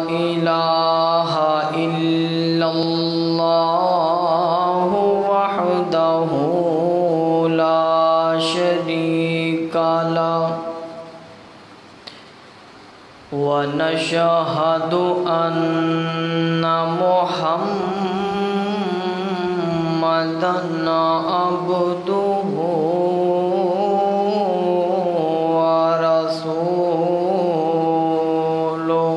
إله إلا الله وحده لا شريك له ونشهد أن محمدًا عبده ورسوله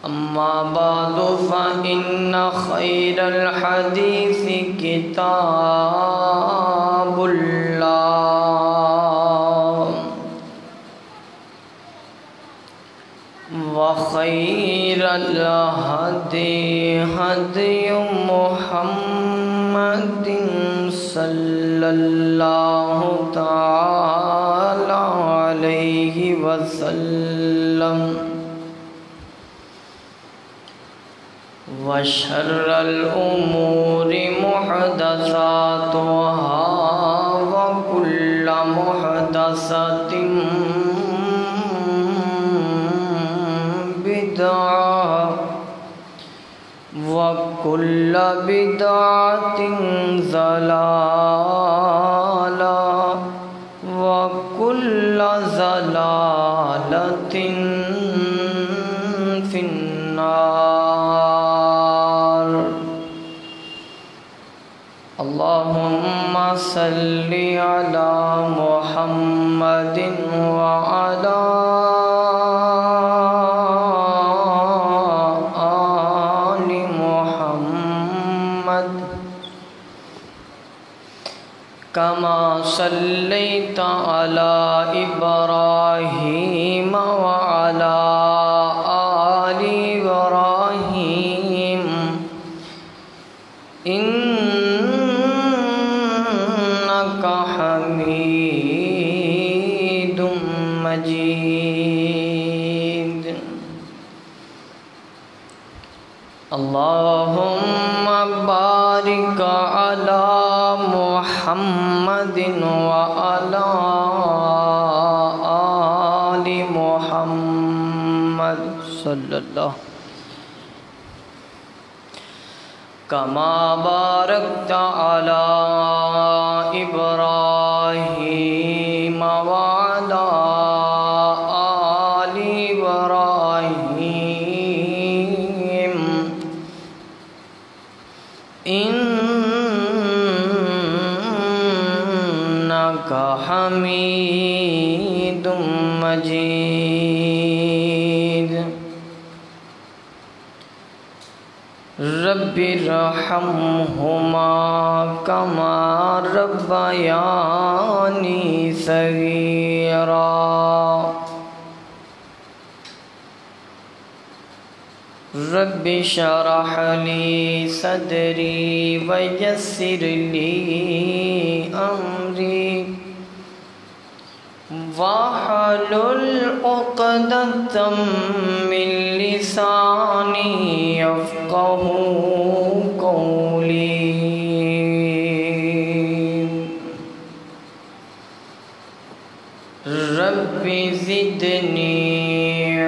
أما بعد فإن خير الحديث كتاب الله وخير الهدي هدي محمد صلى الله تعالى عليه وسلم وشر الأمور محدثاتها وكل محدثة بدعة وكل بدعة ضلالة وكل ضلالة في النار. اللهم صل على محمد وعلى آل محمد كما صليت على إبراهيم وعلى آل إبراهيم إنك حميد مجيد. اللهم بارك على محمد وعلى آل محمد صلی اللہ كما باركت على إبراهيم وعلى آل إبراهيم إنك حميد مجيد. رب ارحمهما كما ربياني صغيرا. رب اشرح لي صدري ويسر لي أمري واحلل عقدة من لساني يفقهوا قولي. رب زدني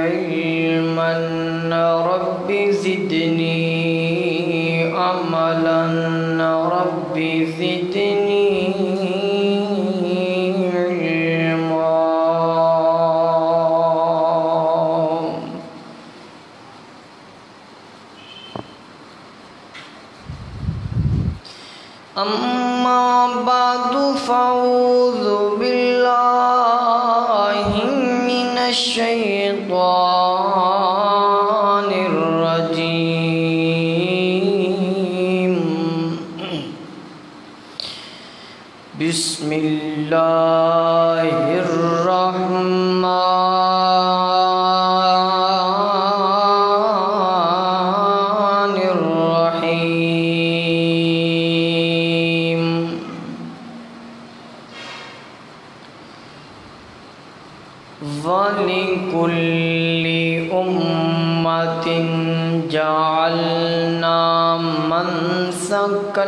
علما رب زدني عملا رب زدني أما بعد فأعوذ بالله من الشيطان الرجيم. بسم الله الرحمن الرحيم. وَلِكُلِّ أُمَّةٍ جَعَلْنَا مَنسَكًا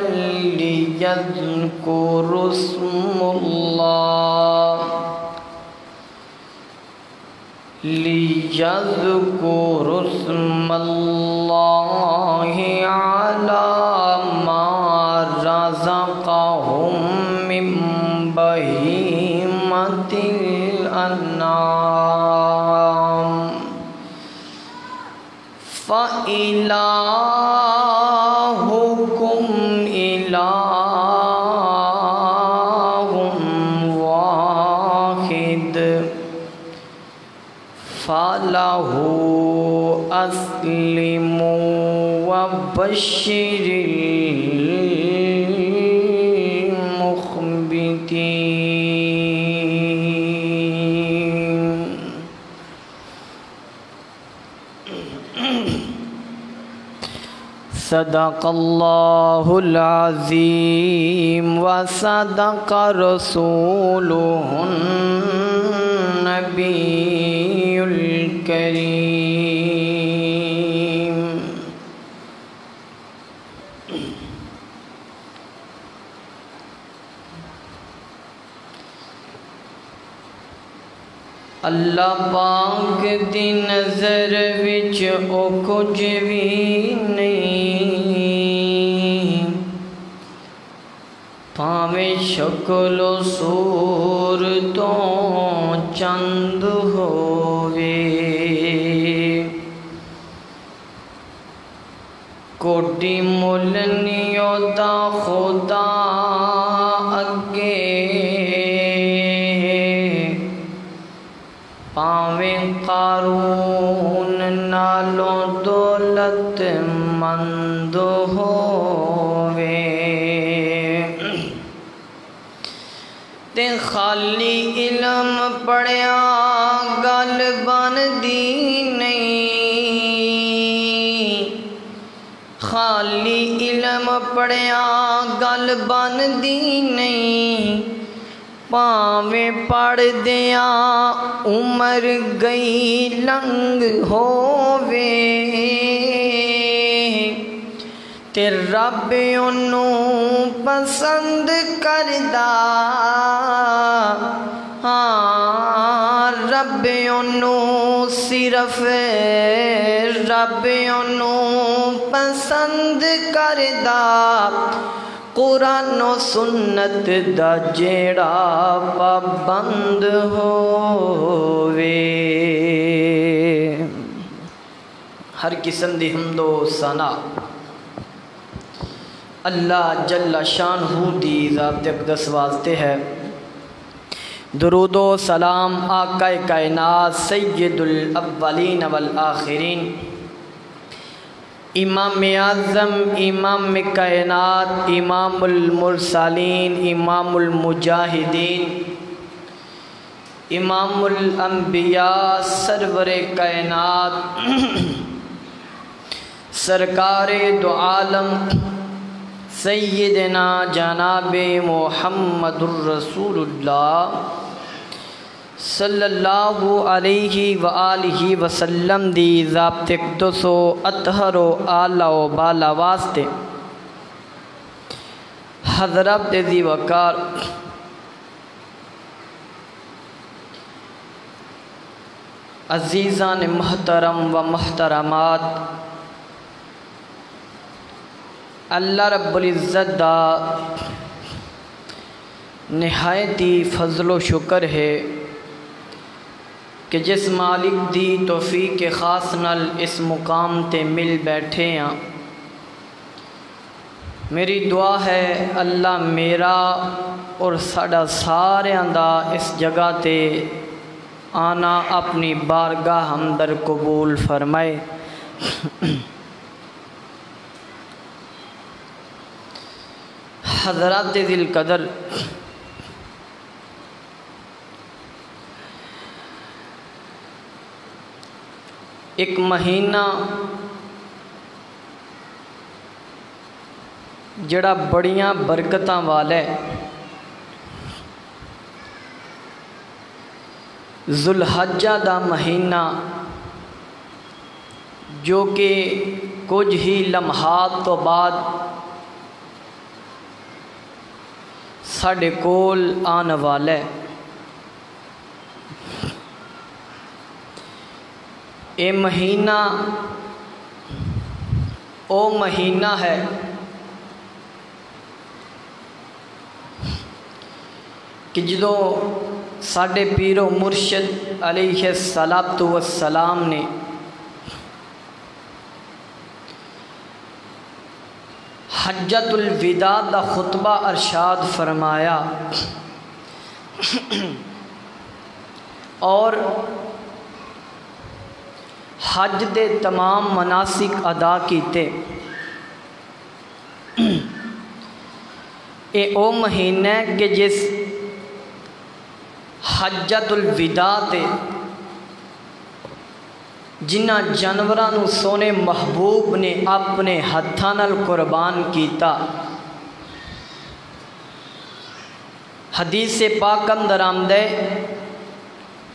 لِيَذْكُرُوا اسْمَ اللَّهِ لِيَذْكُرُوا اسْمَ اللَّهِ عَلَى مَا رَزَقَهُم مِّن بَهِيمَةِ الْأَنْعَامِ فَإِلَٰهُكُمْ إِلَٰهٌ وَاحِدٌ فَلَهُ أَسْلِمُوا وَبَشِّرِ الْمُخْبِتِينَ. صدق اللہ العظیم وصدق رسولہ النبی الکریم. اللہ پاک دی نظر وچ او کچھ بھی نہیں، پاویں شکل و صورتوں چند ہووے، کوٹی مل نہیں ہوتا خدا اگے، پاویں قارون نالوں دولت مند ہووے، تے خالی علم پڑھیا گل بندی نہیں، خالی علم پڑھیا گل بندی نہیں، پاویں پڑھ دیاں عمر گئی لنگ ہووے، تے رب انہوں پسند کردا، ہاں رب انہوں صرف رب انہوں پسند کردا، قرآن و سنت دا جیڑا پابند ہووے. ہر قسم دی حمد و ثنا اللہ جل شانہ دی ذات اقدس واسطے ہے. درود و سلام آقا کائنات سید الاولین والآخرین، امام اعظم، امام کائنات، امام المرسلین، امام المجاہدین، امام الانبیاء، سرور کائنات، سرکار دو عالم سیدنا جناب محمد الرسول اللہ صلی اللہ علیہ وآلہ وسلم دی ضابط اقدس و اطہر و اعلیٰ و بالا واسطے حضرت ذی وقار عزیزان محترم و محترمات، اللہ رب العزت دا نہایتی فضل و شکر ہے کہ جس مالک دی توفیق خاص نال اس مقام تے مل بیٹھے ہیں. میری دعا ہے اللہ میرا اور ساڈا ساریاں دا اس جگہ تے آنا اپنی بارگاہ اندر قبول فرمائے. حضرات ذی القدر، ایک مہینہ جڑا بڑیاں برکتاں والا ہے، ذوالحجہ دا مہینہ، جو کہ کچھ ہی لمحات تو بعد ساڈے کول آن والا ہے. اے مہینہ او مہینہ ہے کہ جدوں ساڈے پیر و مرشد علیہ الصلاۃ والسلام نے حجۃ الوداع دا خطبہ ارشاد فرمایا اور حج دے تمام مناسک ادا کیتے، اے او مہینہ کہ جس حجۃ الوداع تے جنہ جانوراں نو سونے محبوب نے اپنے ہتھاں نال قربان کیتا۔ حدیث پاک اندر آمدے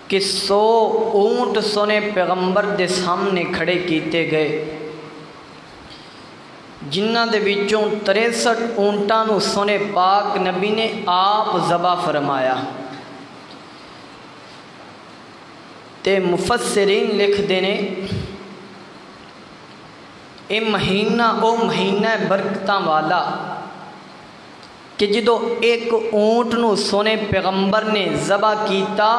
کہ 100 اونٹ سونے پیغمبر دے سامنے کھڑے کیتے گئے، جنہ دے وچوں 63 اونٹاں نو سونے پاک نبی نے آپ ذبح فرمایا۔ تے مفسرین لکھ دینے اے مہینہ او مہینہ برکتاں والا کہ جدو ایک اونٹ نو سونے پیغمبر نے ذبح کیتا،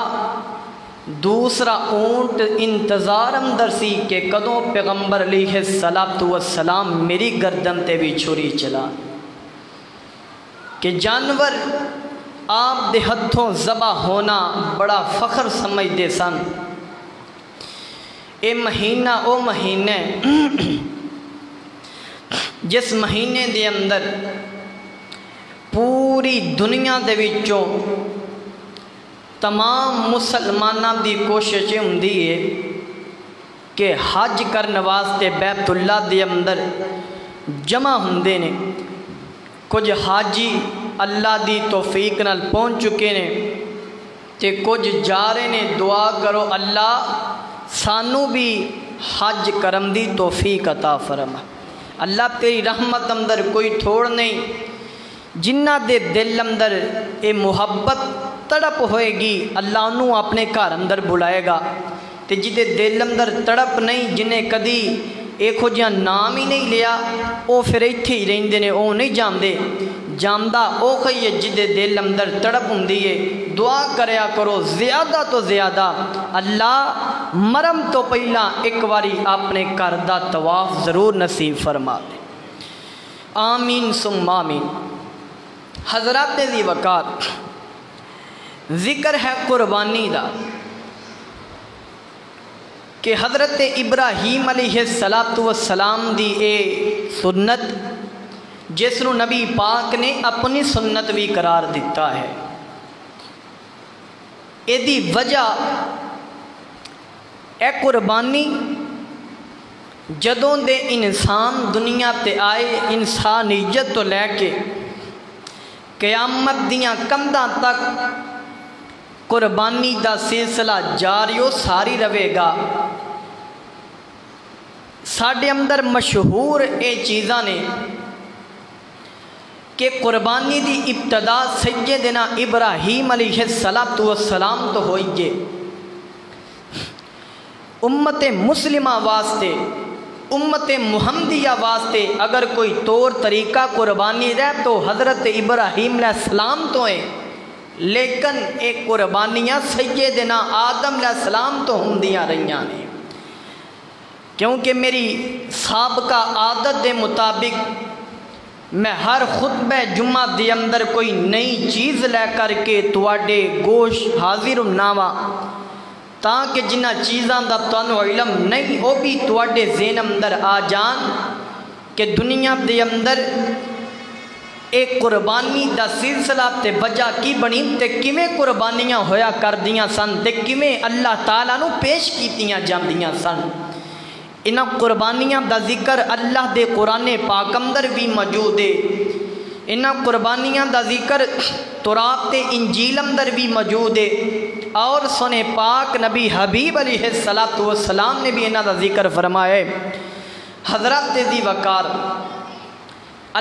دوسرا اونٹ انتظار اندر سی کہ کدوں پیغمبر علیہ الصلاۃ والسلام میری گردن تے بھی چھری چلا، کہ جانور آپ دے ہتھوں ذبح ہونا بڑا فخر سمجھدے سن۔ اے مہینہ او مہینہ جس مہینے دے اندر پوری دنیا دے وچوں تمام مسلماناں دی کوشش ہوندی ہے کہ حج کرن واسطے بیت اللہ دے اندر جمع ہوندے نے۔ کچھ حاجی اللہ دی توفیق نال پہنچ چکے نے تے کچھ جا رہے نے، دعا کرو اللہ سانو بھی حج کرم دی توفیق عطا فرما۔ اللہ تیری رحمت اندر کوئی تھوڑ نہیں، جنہ دے دل اندر اے محبت تڑپ ہوئے گی اللہ انہوں اپنے گھر اندر بلائے گا، تے جدے دل اندر تڑپ نہیں، جنہیں کدی ایک ہو جہاں نام ہی نہیں لیا او پھر ایتھے ہی رہندے نے، او نہیں جاندے۔ جاندہ او کئی ہے جدے دل اندر تڑپ ہوندی ہے۔ دعا کریا کرو زیادہ تو زیادہ اللہ مرم تو پہلا ایک واری اپنے گھر دا طواف ضرور نصیب فرما دے، آمین ثم آمین۔ حضرات ذی وقار، ذکر ہے قربانی دا کہ حضرت ابراہیم علیہ السلام دی اے سنت جس نو نبی پاک نے اپنی سنت بھی قرار دیتا ہے، اے دی وجہ اے قربانی جدوں دے انسان دنیا تے آئے، انسانیت تو لے کے قیامت دیاں کنداں تک قربانی دا سلسلہ جاریو ساری رہے گا۔ ساڈے اندر مشہور اے چیزاں نے کہ قربانی دی ابتدا سیدنا ابراہیم علیہ السلام تو ہوئی ہے۔ امت مسلمہ واسطے، امت محمدیہ واسطے اگر کوئی طور طریقہ قربانی رہ تو حضرت ابراہیم علیہ السلام تو ہیں، لیکن ایک قربانیاں سیدنا آدم علیہ السلام تو ہندیاں رہیاں نے، کیونکہ میری سابقہ عادت دے مطابق میں ہر خطبہ جمعہ دے اندر کوئی نئی چیز لے کر کے تواڈے گوشت حاضر ہوناوا، تاکہ جنہ چیزاں دا تانوں علم نہیں وہ بھی تواڈے ذہن اندر آ جان کہ دنیا دے اندر ایک قربانی دا سلسلہ تے وجہ کی بنی تے کیویں قربانیاں ہویا کردیاں سن تے کیویں اللہ تعالیٰ نو پیش کیتیاں جاندیاں سن۔ انہاں قربانیاں دا ذکر اللہ دے قرآن پاک اندر بھی موجود ہے، انہاں قربانیاں دا ذکر تورات تے انجیل اندر بھی موجود ہے، اور سنے پاک نبی حبیب علیہ السلام نے بھی انہاں دا ذکر فرمایا ہے۔ حضرات ذی وقار،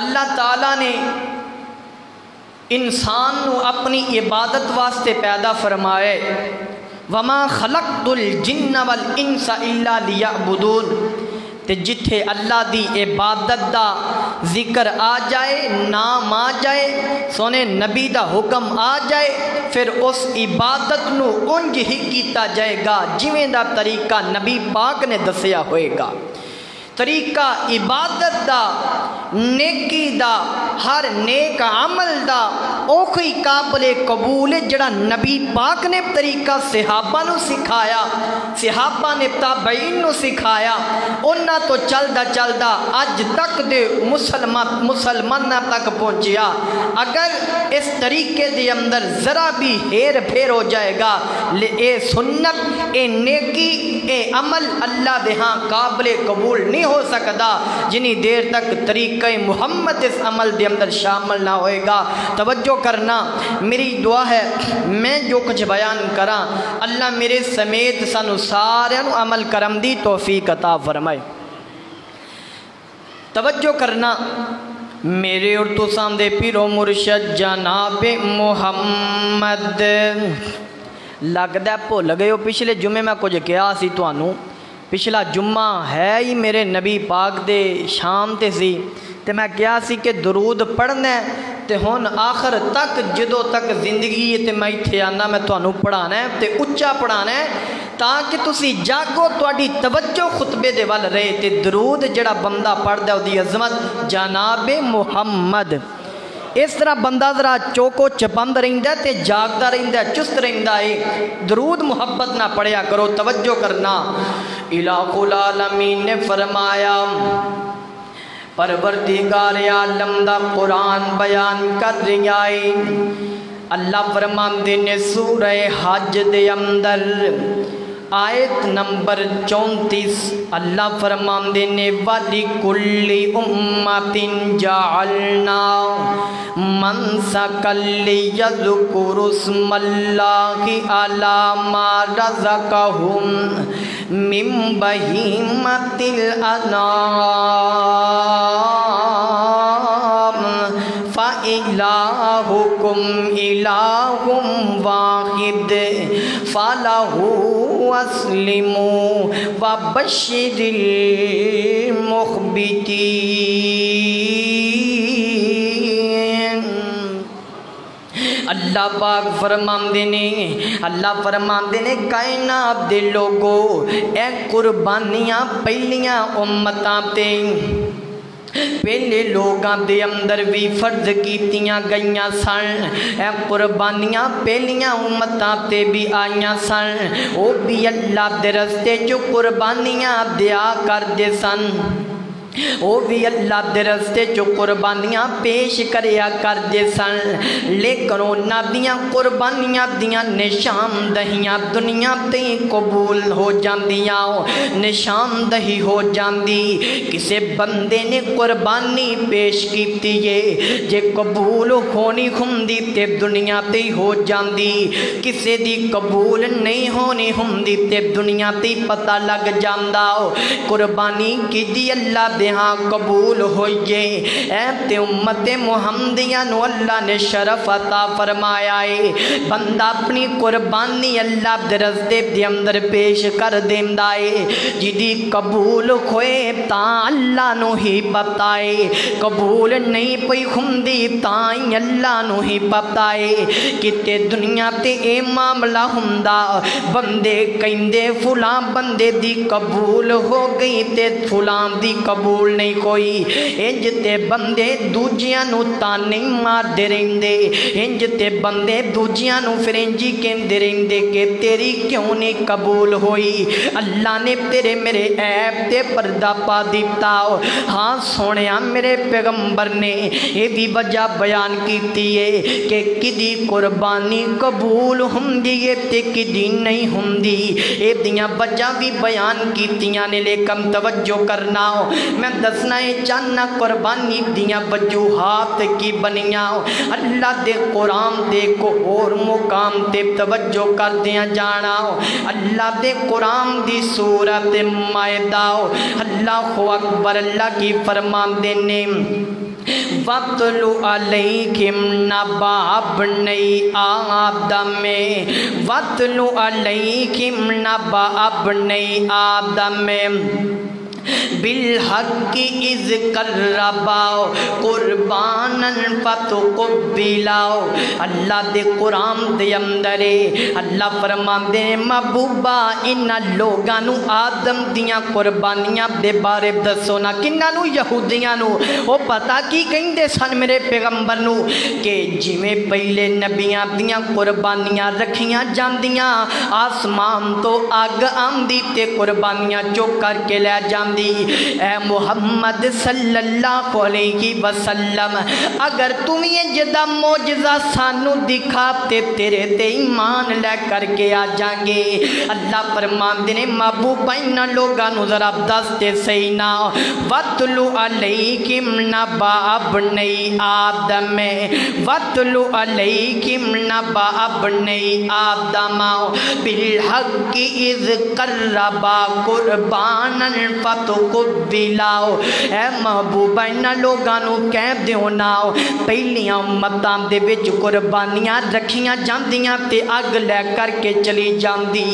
اللہ تعالیٰ نے انسان نو اپنی عبادت واسطے پیدا فرمائے، وما خلقت الجن والانس الا لیعبدون۔ تے جتھے اللہ دی عبادت دا ذکر آ جائے، نام آ جائے، سونے نبی دا حکم آ جائے، پھر اس عبادت نو انج ہی کیتا جائے گا جویں دا طریقہ نبی پاک نے دسیا ہوئے گا۔ طریقہ عبادت دا، نیکی دا، ہر نیک عمل دا اوکھی قابل قبول جڑا نبی پاک نے طریقہ صحابہ نو سکھایا، صحابہ نے تابعین نو سکھایا، انہاں تو چلدا چلدا اج تک دے مسلماناں تک پہنچیا۔ اگر اس طریقے دے اندر ذرا بھی ہیر پھیر ہو جائے گا، اے سنت، اے نیکی، اے عمل اللہ دے ہاں قابل قبول نہیں ہو سکتا جنی دیر تک طریقہ محمد اس عمل دے اندر شامل نہ ہوئے گا۔ توجہ کرنا، میری دعا ہے میں جو کچھ بیان کراں اللہ میرے سمیت سانو سارے نو عمل کرم دی توفیق عطا فرمائے۔ توجہ کرنا، میرے اور تو سامنے پیرو مرشد جناب محمد لگدا بھول گئے ہو پچھلے جمعے میں کچھ کہا سی تانوں، پچھلا جمعہ ہے ہی میرے نبی پاک دے شام تے سی تے میں کہا سی کہ درود پڑھنا ہے تے ہن آخر تک جدوں تک زندگی ہے تے میں ایتھے آنا میں تانوں پڑھانا ہے تے اچا پڑھانا ہے تاکہ تسی جاگو، تواڈی توجہ خطبے دے ول رہے تے درود جڑا بندہ پڑھدا او دی عظمت جناب محمد، اس طرح بندہ ذرا چوکو چپند رہندا تے جاگدا رہندا، چست رہندا ہے۔ درود محبت نہ پڑھیا کرو۔ توجہ کرنا، الہ العالمین نے فرمایا، پروردگار عالم دا قرآن بیان کر رہا ہے۔ اللہ فرماندے نے سورہ حج دے اندر آیت نمبر 34 اللہ فرماندے نے وَلِكُلِّ أُمَّةٍ جَعَلْنَا مَنْسَكًا لِيَذْكُرُوا اسْمَ اللَّهِ عَلَى مَا رَزَقَهُم مِّن بَهِيمَةِ الْأَنْعَامِ فَإِلَٰهُكُمْ إِلَٰهٌ وَاحِدٌ فَلَهُ وَاسْلِمُوا وَبَشِّرِ الْمُخْبِتِينَ۔ اللہ پاک فرماندے نے کائنات دے لوگو اے قربانیاں پہلیاں امتاں تے پہلے لوگاں دے اندر بھی فرض کیتیاں گئیاں سن، اے قربانیاں پہلیاں امتاں تے بھی آئیاں سن، او بھی اللہ دے رستے جو قربانیاں دیا کر دے سن، وہ بھی اللہ دے رستے جو قربانیاں پیش کریا کر دے سن، لیکن انہاں دیاں قربانیاں دیاں نشاندہیاں دنیا تے قبول ہو جاندیاں، نشاندہی ہو جاندی۔ کسے بندے نے قربانی پیش کیتی ہے جے قبول ہونی ہوندی تے دنیا تے ہو جاندی، کسے دی قبول نہیں ہونی ہوندی تے دنیا تے پتہ لگ جاندا۔ قربانی کی دی اللہ دے ہاں قبول ہوئیے، اے تے امت محمدیہ نو اللہ نے شرف عطا فرمایا ہے، بندہ اپنی قربانی اللہ دے رستے دے اندر پیش کر دیندا ہے، جدی قبول ہوئے تاں اللہ نو ہی بتائے، قبول نہیں پئی ہوندی تاں اللہ نو ہی بتائے۔ کتے دنیا تے اے معاملہ ہوندا، بندے کہندے فلاں بندے دی قبول ہو گئی تے فلاں دی قبول نہیں کوئی، انج تے بندے دوجیاں نو تانے مار دے رہندے، انج تے بندے دوجیاں نو فرنجی کہندے رہندے کہ تیری کیوں نہیں قبول ہوئی، اللہ نے تیرے میرے عیب تے پردہ پا دیتا۔ ہاں سونیا میرے پیغمبر نے یہ بھی وجہ بیان کیتی ہے کہ کدی قربانی قبول ہوندی ہے تے کدی نہیں ہوندی، یہ دیاں وجہ بھی بیان کیتیاں نے، لیکن توجہ کرنا میں دسنا ہے چاہنا قربانی دیاں وجوہات کی بنیاں اللہ دے قرآن دے کو اور مقام تے توجہ کر دیا جانا۔ اللہ دے قرآن دی سورت مائدہ اللہ اکبر، اللہ کی فرمان دینے وَاتْلُ عَلَيْهِمْ نَبَأَ ابْنَيْ آدَمَ وَاتْلُ عَلَيْهِمْ نَبَأَ ابْنَيْ آدَمَ بالحق اذ قربا قربانا فتقبلا۔ اللہ دے قرآن دے اندر اللہ فرماندے محبوبا انہاں لوگاں نو آدم دیاں قربانیاں دے بارے دسو نا، کنہاں نو؟ یہودیاں نو۔ او پتہ کی کہندے سن میرے پیغمبر نو کہ جویں پہلے نبیاں دیاں قربانیاں رکھیاں جاندیاں، آسمان تو اگ آندی تے قربانیاں چوک کر کے لے جاندی۔ اے محمد صلی اللہ علیہ وسلم اگر تم یہ جدا معجزہ سانو دکھاتے تیرے تے ایمان لے کر کے آ جائیں گے۔ اللہ فرماندے نے محبوب انہاں لوگاں نو ذرا دستے صحیح نا۔ وَاتْلُ عَلَيْهِمْ نَبَأَ ابْنَيْ آدَمَ وَاتْلُ عَلَيْهِمْ نَبَأَ ابْنَيْ آدَمَ بِالْحَقِّ اِذْ قَرَّبَا قُرْبَانًا فَتُقُبِّلَا۔ اے محبوبہ انہاں لوگاں نو کہہ دیو نا پہلیاں امتاں دے وچ قربانیاں رکھیاں جاندیاں تے اگ لے کر کے چلی جاندی۔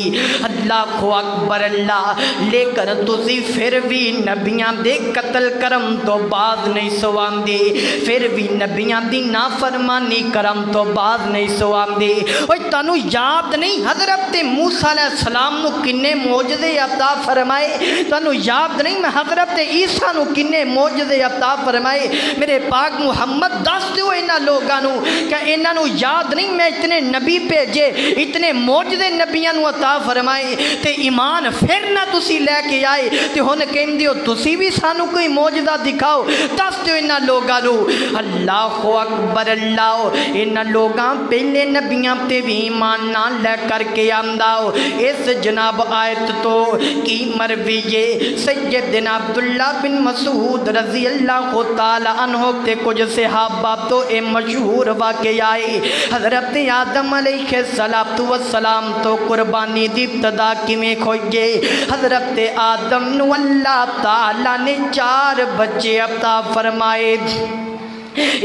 اللہ اکبر اللہ، لیکن تسی پھر بھی نبیاں دے قتل کرم تو باز نہیں سواندے، پھر بھی نبیاں دی نافرمانی کرم تو باز نہیں سواندے۔ اوہ تانو یاد نہیں حضرت موسیٰ علیہ السلام نو کنے معجزے عطا فرمائے؟ تانو یاد نہیں میں حضرت عیسیٰ نو کنے معجزے عطا فرمائے؟ میرے پاک محمد دس دیو انہاں لوگاں نو کہ انہاں نو یاد نہیں میں اتنے نبی بھیجے، اتنے معجزے نبیاں نو عطا فرمائے تے ایمان پھر نہ تسی لے کے آئے تے ہن کہندے ہو تسی بھی سانو کوئی معجزہ دکھاؤ؟ دس دیو انہاں لوگاں نو۔ اللہ اکبر اللہ، انہاں لوگاں پہلے نبیاں تے بھی ایمان نہ لے کر کے آندا ہو۔ اس جناب آیت تو کی مرویے سیدنا عبداللہ بن مسعود رضی اللہ تعالی عنہ تے کچھ صحابہ تو اے مشہور واقعہ آئے۔ حضرت آدم علیہ السلام تو قربانی دی ابتدا کیویں کھوئے؟ حضرت آدم نو اللہ تعالی نے 4 بچے عطا فرمائے،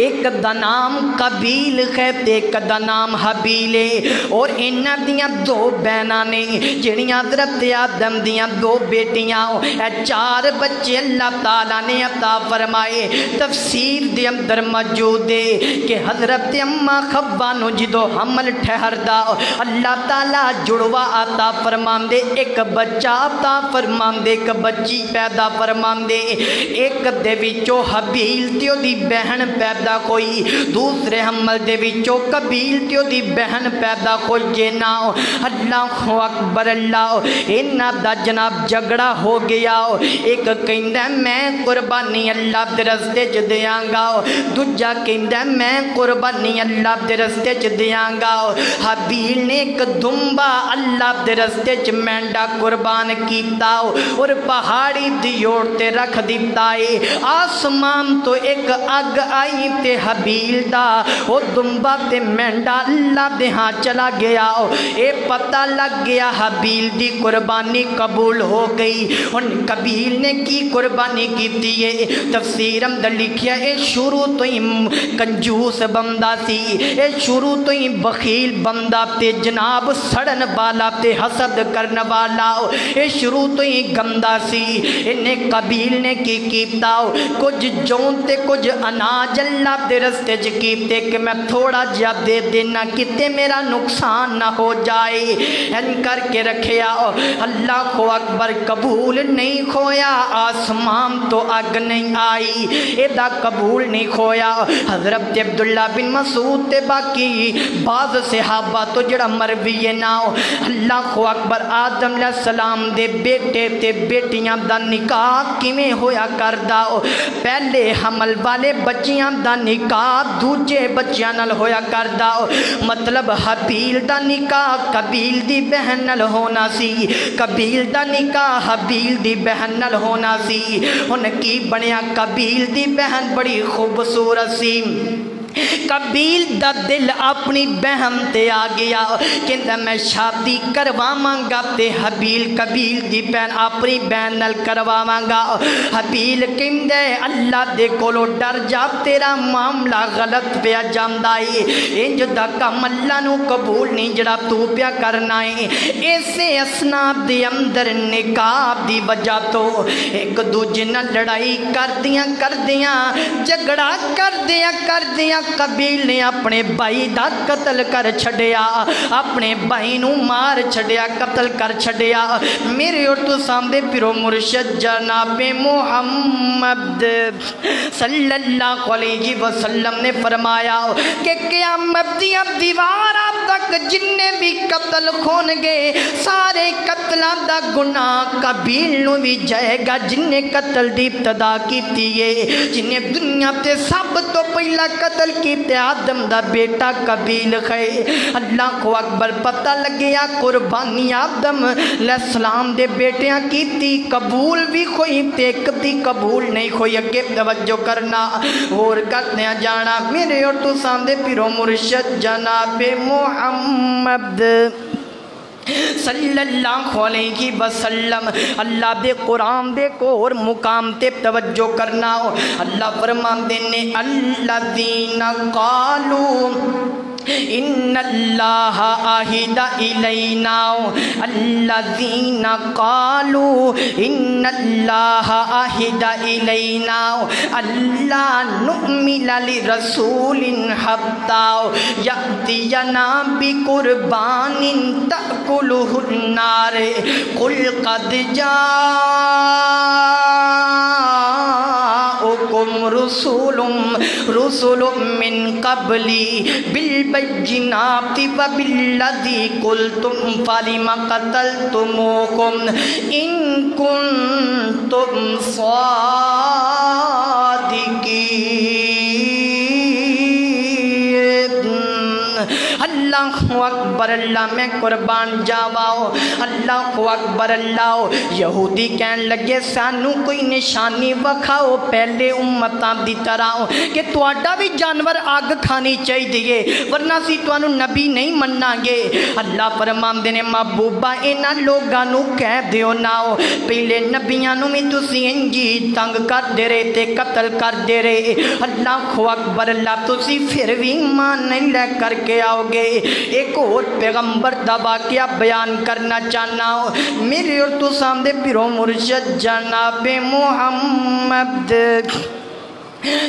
ایک دا نام قبیل ہے ایک دا نام حبیل ہے، اور انہاں دیاں 2 بہناں نے جڑیاں حضرت آدم دیاں 2 بیٹیاں، اے 4 بچے اللہ تعالیٰ نے عطا فرمائے۔ تفسیر دے اندر موجود ہے کہ حضرت اماں حوا نو جدو حمل ٹھہردا اللہ تعالیٰ جڑوا عطا فرماندے، ایک بچہ عطا فرماندے، ایک بچی پیدا فرماندے۔ ایک دے وچوں حبیل تے دی بہن پیدا ہوئی، دوسرے حمل دے وچوں قبیل تے دی بہن پیدا ہوئی جینا۔ اللہ اکبر اللہ، انہاں دا جناب جھگڑا ہو گیا، ایک کہندا میں قربانی اللہ دے راستے چ دیاں گا، دوجا کہندا میں قربانی اللہ دے راستے چ دیاں گا۔ حبیل نے ایک دمبا اللہ دے راستے چ مینڈا قربان کیتا اور پہاڑی دیوڑ تے رکھ دیتا ہے۔ آسمان تو ایک اگ آئی تے حبیل دا او دمبا تے مینڈا اللہ دے ہاں چلا گیا، اے پتہ لگ گیا حبیل دی قربانی قبول ہو گئی۔ ان قبیل نے کی قربانی کیتی ہے؟ تفسیر اندر لکھیا اے شروع تو ہی کنجوس بندہ سی، اے شروع تو ہی بخیل بندہ تے جناب سڑن والا تے حسد کرن والا، اے شروع تو ہی گندا سی۔ انہیں قبیل نے کی کیتا کچھ جون تے کچھ اناج اللہ دے رستے چ کیتے کہ میں تھوڑا جا دے دینا کتے میرا نقصان نہ ہو جائے، ان کر کے رکھیا۔ اللہ کو اکبر قبول نہیں کھویا، آسمان تو اگ نہیں آئی، ادا قبول نہیں کھویا۔ حضرت عبداللہ بن مسعود تے باقی بعض صحابہ تو جڑا مروی نا، اللہ کو اکبر آدم علیہ السلام دے بیٹے تے بیٹیاں دا نکاح کیویں ہویا کردا؟ پہلے حمل والے بچیاں دا نکاح دوجے بچیاں نال ہویا کردا، مطلب حبیل دا نکاح قبیل دی بہن نال ہونا سی، قبیل دا نکاح حبیل دی بہن نال ہونا سی۔ ہن کی بنیا؟ قبیل دی بہن بڑی خوبصورت سی، قبیل دا دل اپنی بہن تے آ گیا کہندا میں شادی کرواواں گا تے حبیل قبیل دی بہن اپنی بہن نال کرواواں گا۔ حبیل کہندا اللہ دے کولوں ڈر جا تیرا معاملہ غلط پیا جاندا اے، انج دا کم اللہ نو قبول نہیں جڑا تو پیا کرنا اے۔ اسے اسناد دے اندر نکاح دی وجہ تو ایک دوجے نال لڑائی کردیاں جھگڑا کردیاں قبیل نے اپنے بھائی دا قتل کر چھڈیا، اپنے بھائی نو مار چھڈیا، قتل کر چھڈیا۔ میرے اور تو سامنے پیرو مرشد جناب محمد صلی اللہ علیہ وسلم نے فرمایا کہ قیامت دی دیوار تک جننے بھی قتل کھون گے سارے قتلاں دا گناہ قبیل نو بھی جائے گا جننے قتل دی ابتدا کیتی ہے، جننے دنیا تے سب تو پہلا قتل کیتے آدم دا بیٹا قبیل ہے۔ اللہ کو اکبر پتہ لگیا قربانی آدم علیہ السلام دے بیٹیاں کیتی قبول بھی کوئی تے کدی قبول نہیں کوئی، اگے توجہ کرنا اور کرتے جانا میرے اور تو سامنے پیرو مرشد جناب محمد صلی اللہ علیہ وسلم اللہ دے قرآن دے کو اور مقام تے توجہ کرنا۔ اللہ فرماندے نے الذین قالوا ان اللہ عہد الینا، الذین قالوا ان اللہ عہد الینا اللہ نؤمن لرسول حتی یأتینا بقربان تأکلہ النار قل قد جاءکم رسول من قبلی بالبینات وبالذی قلتم فلم قتلتموہم ان کنتم اللہ اکبر اللہ میں قربان جاواؤ، اللہ اکبر اللہ۔ یہودی کہنے لگے سانو کوئی نشانی وکھاؤ پہلے امتاں دی طرح کہ تواڈا بھی جانور آگ کھانی چاہیے ورنہ سی توانو نبی نہیں مننا گے۔ اللہ فرماندے نے محبوبہ انہاں لوگاں نو کہہ دیو ناؤ پہلے نبیاں نو بھی تسی انجی تنگ کر دے رہے تے قتل کر دے رہے، اللہ اکبر اللہ تسی پھر بھی ایمان نہیں لے کر کے آؤ گے۔ ایک اور پیغمبر دا واقعہ بیان کرنا چاہنا ہوں میرے اور تو سامنے پیرو مرشد جناب محمد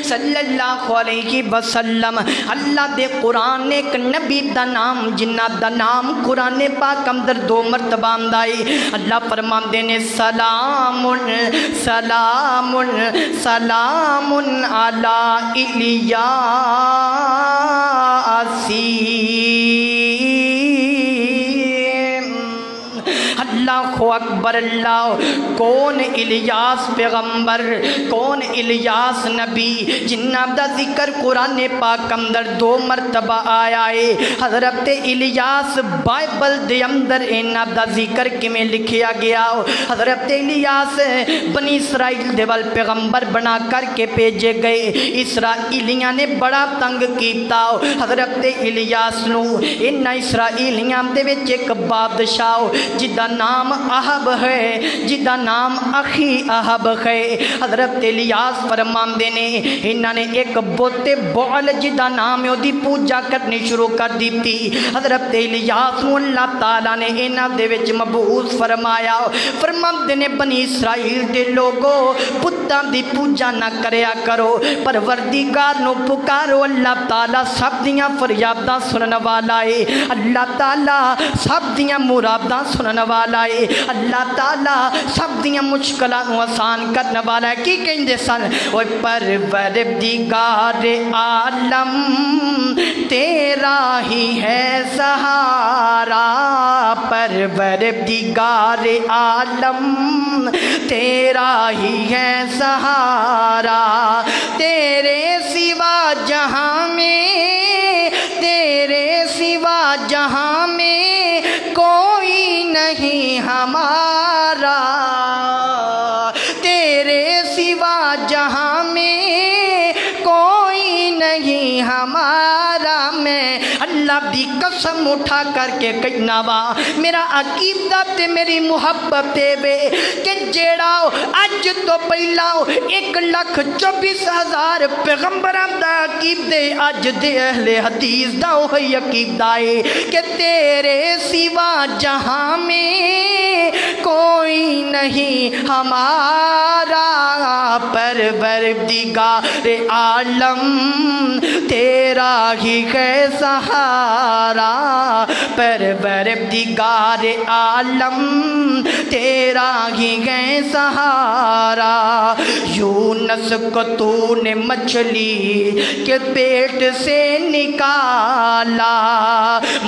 صلی اللہ علیہ وسلم اللہ دے قرآن نے ایک نبی دا نام جنہ دا نام قرآن پاک اندر 2 مرتبہ آندائی۔ اللہ فرماندے نے سلام سلام سلام علی الیاسی، اللہ اکبر اللہ۔ کون الیاس پیغمبر، کون الیاس نبی جنہ دا ذکر قرآن پاک اندر 2 مرتبہ آیا ہے۔ حضرت الیاس بائبل دے اندر انہ دا ذکر کمیں لکھیا گیا ہو۔ حضرت الیاس بنی اسرائیل دے وال پیغمبر بنا کر کے بھیجے گئے، اسرائیلیاں نے بڑا تنگ کیتا ہو حضرت الیاس نو۔ انہ اسرائیلیاں دے وچ ایک بادشاہ جدا نام احب ہے، جدا نام اخی احب ہے۔ حضرت الیاس فرماندے نے انہاں نے ایک بت بعل جدا نام ہے او دی پوجا کرنی شروع کر دیتی۔ حضرت الیاس نو اللہ تعالیٰ نے انہاں دے وچ مبعوث فرمایا، فرماندے نے بنی اسرائیل دے لوگو بتاں دی پوجا نہ کریا کرو، پروردگار نو پکارو، اللہ تعالیٰ سب دیاں فریاداں سنن والا ہے، اللہ تعالیٰ سب دیاں مراداں سنن والا ہے، اللہ تعالیٰ سب دیاں مشکلات آسان کرنے والا ہے۔ کی کہندے سن اوہ پروردگار عالم تیرا ہی ہے سہارا، پروردگار عالم تیرا ہی ہے سہارا، تیرے سوا جہاں میں، تیرے سوا جہاں میں کوئی نہیں ہمارا، تیرے سوا جہاں میں کوئی نہیں ہمارا، دی قسم اٹھا کر کے کہنا وا میرا عقیدہ تے میری محبت وے کہ جیڑا اج تو پہلا 1,24,000 پیغمبراں دا عقیدے اج دے اہل حدیث دا وہی عقیدہ ہے کہ تیرے سوا جہاں میں کوئی نہیں ہمارا پروردگار عالم تیرا ہی ہے سہارا پروردگار عالم تیرا ہی ہے سہارا یونس کو تو نے مچھلی کے پیٹ سے نکالا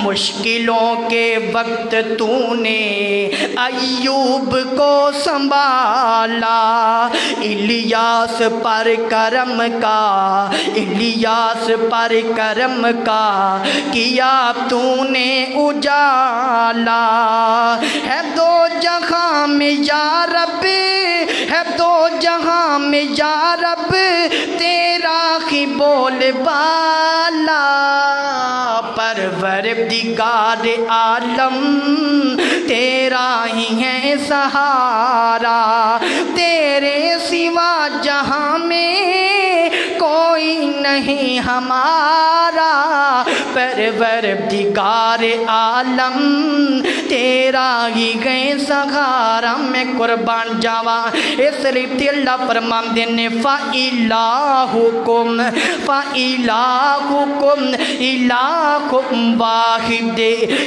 مشکلوں کے وقت تو نے ایوب کو سنبھالا الیاس پر کرم کا الیاس پر کرم کا کیا تو نے اجالا ہے دو جہاں میں یا رب ہے دو جہاں میں یا رب تیرا ہی بول بالا پروردگار عالم تیرا ہی ہے سہارا تیرے سوا جہاں میں کوئی نہیں ہمارا پروردگار عالم تیرا ہی ہے سہارا میں قربان جاوا اس لیے اللہ فرماندے نے فَإِلَٰهُكُمْ إِلَٰهٌ واحد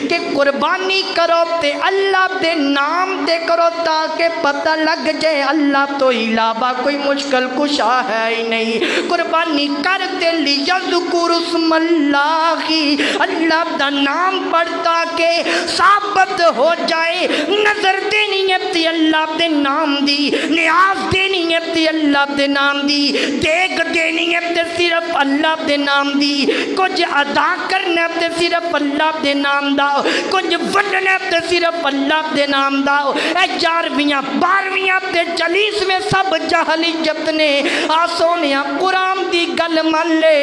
کہ قربانی کرو تے اللہ دے نام دے کرو تاکہ پتہ لگ جائے اللہ تو علاوہ کوئی مشکل کشا ہے ہی نہیں قربانی کر تے لِيَذْكُرُ اسْمَ اللَّهِ اللہ دا نام پڑھتا کہ ثابت ہو جائے نظر دینی ہے تے اللہ دے نام دی نیاز دینی ہے تے اللہ دے نام دی دیکھ دینی ہے تے صرف اللہ دے نام دی کچھ ادا کرنا تے صرف اللہ دے نام دا کچھ وڈنا تے صرف اللہ دے نام دا اے 11ویں 12ویں تے 40ویں سب جہلیت نے آسونیاں قرآن دی گل مان لے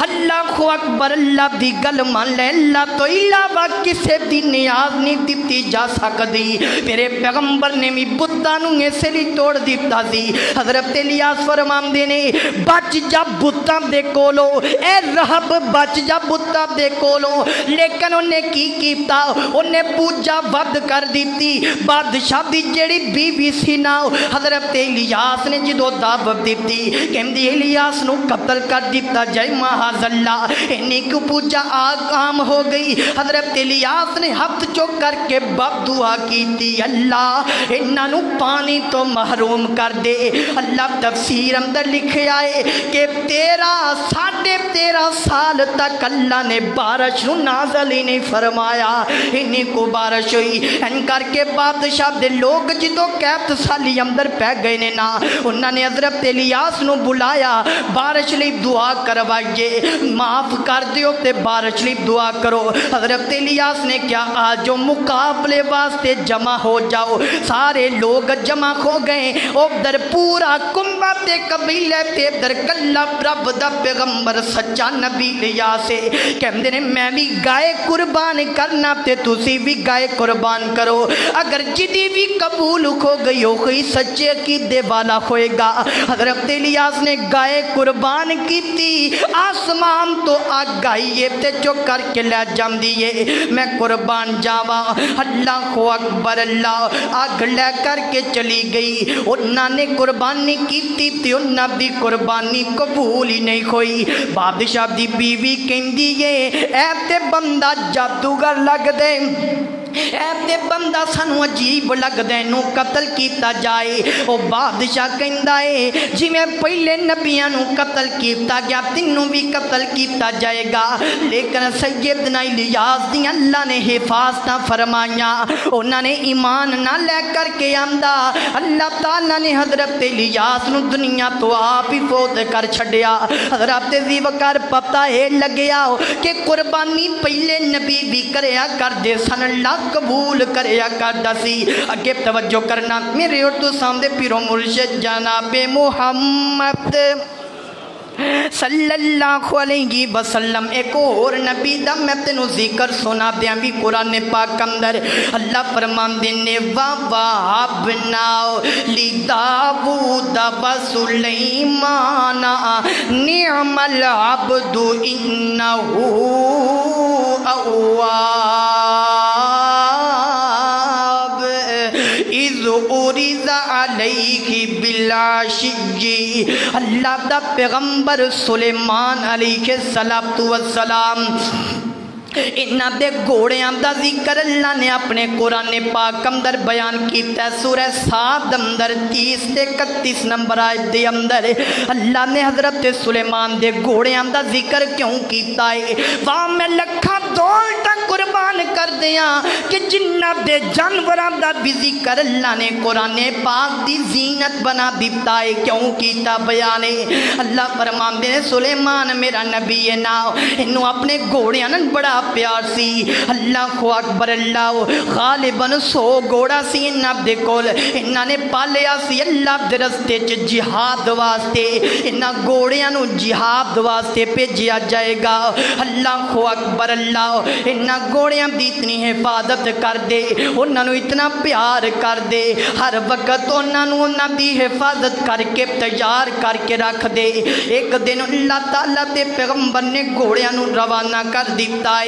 اللہ اکبر اللہ دی گل مان لے اللہ تو علاوہ کسے دی نیاز نہیں دیتی جا سکتی میرے پیغمبر نے بھی بتانوں ایسے لی توڑ دیتا دی حضرت الیاس فرمان دینے بچ جا بتان دے کولو اے رہب بچ جا بتان دے کولو لیکن انہیں کی کیتا انہیں پوجا ود کر دیتی بادشاہ دی جیڑی بی بی سی ناو حضرت الیاس نے جدو دعوت دیتی کہ الیاس نو قتل کر دیتا جائے محاذ اللہ انہیں کو پوجا عام ہو گئی حضرت الیاس نے ہفت چوک کر کے باب دعا کی تھی اللہ انہوں پانی تو محروم کر دے اللہ تفسیر اندر لکھے آئے کہ 13 سال تک اللہ نے بارش نازل ہی نہیں فرمایا انہیں کو بارش ہوئی ان کر کے بادشاہ دے لوگ جدو قیبت سالی اندر پہ گئے نے نا انہوں نے حضرت الیاس نو بلایا بارش لی دعا کروائیے معاف کر دیو تے بارش لی دعا کرو حضرت الیاس نے کیا آجو مقابلے واسطے جمع ہو جاؤ سارے لوگ جمع ہو گئے ادھر پورا کنبہ تے قبیلے تے ادھر کلہ رب دا پیغمبر سچا نبی الیاس سے کہتے ہیں میں بھی گائے قربان کرنا تے تسی بھی گائے قربان کرو اگر جدی بھی قبول ہو گئی ہو گئی سچے عقیدے والا ہوئے گا حضرت الیاس نے گائے قربان کی تھی آسمان تو آگ آئیے تے جو کر کے لے جام دیئے میں قربان جاوا اللہ اکبر اللہ آگ لے کر کے چلی گئی انہوں نے قربانی کی تھی انہوں بھی قربانی قبول ہی نہیں ہوئی بادشاہ دی بیوی کہیں دیئے اے تے بندہ جادوگر لگ دے اے بندہ سانو عجیب لگ دے نو قتل کیتا جائے او بادشاہ کہندا ہے جی میں پہلے نبیاں نو قتل کیتا گیا تینوں بھی قتل کیتا جائے گا لیکن سیدنا الیاس دی اللہ نے حفاظتاں فرمائیاں انہوں نے ایمان نہ لے کر کے آندا اللہ تعالیٰ نے حضرت الیاس نو دنیا تو آپ ہی فوت کر چھڑیا حضرت ذیوکر پتہ ہے لگیا کہ قربانی پہلے نبی بھی کریا کر دے سن اللہ قبول کریا کردا سی اگے توجہ کرنا میرے اور تو سامنے پیرو مرشد جناب محمد صلی اللہ علیہ وسلم ایک اور نبی دا میں تینوں ذکر سنا دیاں بھی قرآن پاک اندر اللہ فرماندے نے وَوَهَبْنَا لِدَاوُودَ وَسُلَيْمَانَ نِعْمَ الْعَبْدُ إِنَّهُ أَوَّابٌ اِذْ أُرِزَ عَلَيْهِ بِالْعَشِيِّ اللہ دا پیغمبر سلیمان علیہ السلام انہاں دے گھوڑیاں دا ذکر اللہ نے اپنے قرآن پاک اندر بیان کیتا ہے سورہ صاد اندر 30 تے 31 نمبر آیت دے اندر اللہ نے حضرت سلیمان دے گھوڑیاں دا ذکر کیوں کیتا ہے واہ میں لکھا دولتا قربان کر دیاں کہ جنہ دے جانوراں دا بھی ذکر اللہ نے قرآن پاک دی زینت بنا دیتا ہے کیوں کیتا بیانے اللہ فرمان دے سلیمان میرا نبی ہے نا انہوں اپنے گھوڑیاں بڑا پیار سی اللہ اکبر اللہ غالباً 100 گھوڑا سی انہاں دے کول انہاں نے پالیا سی اللہ دے رستے چ جہاد واسطے انہاں گھوڑیاں نو جہاد واسطے بھیجیا جائے گا اللہ اکبر اللہ انہاں گھوڑیاں دی اتنی حفاظت کر دے انہاں نو اتنا پیار کر دے ہر وقت انہاں نو انہاں دی حفاظت کر کے تیار کر کے رکھ دے ایک دن اللہ تعالیٰ دے پیغمبر نے گھوڑیاں نو روانہ کر دیتا ہے